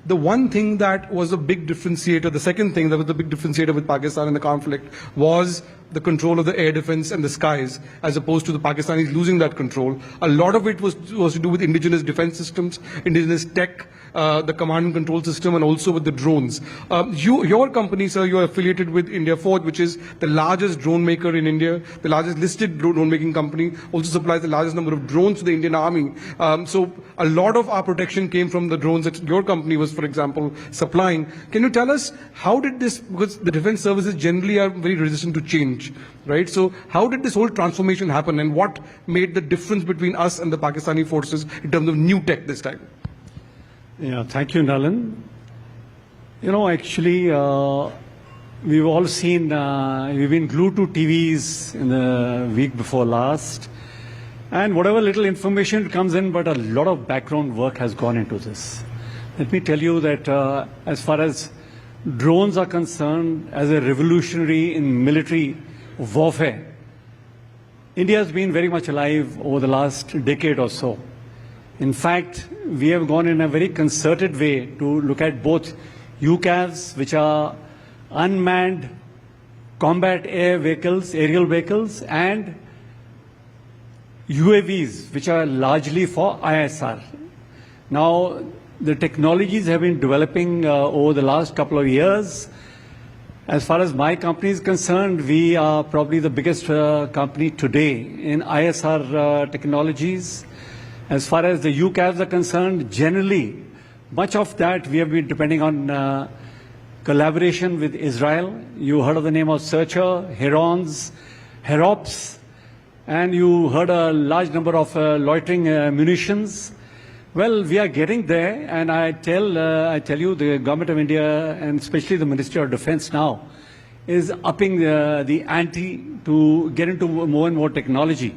the one thing that was a big differentiator, the second thing that was the big differentiator with Pakistan in the conflict was the control of the air defense and the skies, as opposed to the Pakistanis losing that control. A lot of it was to do with indigenous defense systems, indigenous tech, the command and control system, and also with the drones. Your company, sir, you're affiliated with IndiaForge, which is the largest drone maker in India, the largest listed drone making company, also supplies the largest number of drones to the Indian Army. So a lot of our protection came from the drones that your company was, for example, supplying. Can you tell us how did this, because the defense services generally are very resistant to change, right? So how did this whole transformation happen, and what made the difference between us and the Pakistani forces in terms of new tech this time? Yeah, thank you, Nalan. You know, actually, we've all seen, we've been glued to TVs in the week before last, and whatever little information comes in, but a lot of background work has gone into this. Let me tell you that as far as drones are concerned, as a revolutionary in military warfare, India has been very much alive over the last decade or so. In fact, we have gone in a very concerted way to look at both UCAVs, which are unmanned combat air vehicles, aerial vehicles, and UAVs, which are largely for ISR. Now, the technologies have been developing over the last couple of years. As far as my company is concerned, we are probably the biggest company today in ISR technologies. As far as the UCAVs are concerned, generally, much of that we have been depending on collaboration with Israel. You heard of the name of Searcher, Herons, Herops, and you heard a large number of loitering munitions. Well, we are getting there, and I tell you, the Government of India, and especially the Ministry of Defense now, is upping the ante to get into more and more technology.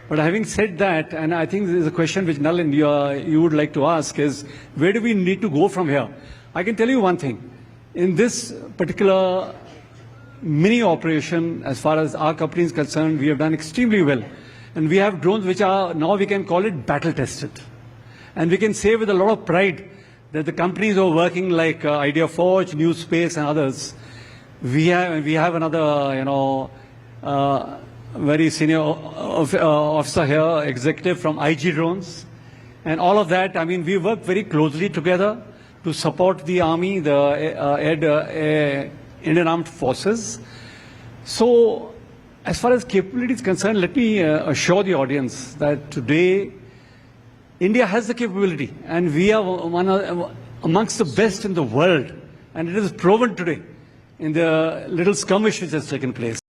But having said that, and I think there's a question which Nalan, you would like to ask, is where do we need to go from here? I can tell you one thing. In this particular mini operation, as far as our company is concerned, we have done extremely well. And we have drones which are, now we can call it battle tested. And we can say with a lot of pride that the companies who are working like ideaForge, New Space and others, we have another, very senior officer here, executive from IG Drones. And all of that, I mean, we work very closely together to support the Army, the Indian Armed Forces. So, as far as capability is concerned, let me assure the audience that today, India has the capability, and we are amongst the best in the world. And it is proven today in the little skirmish which has taken place.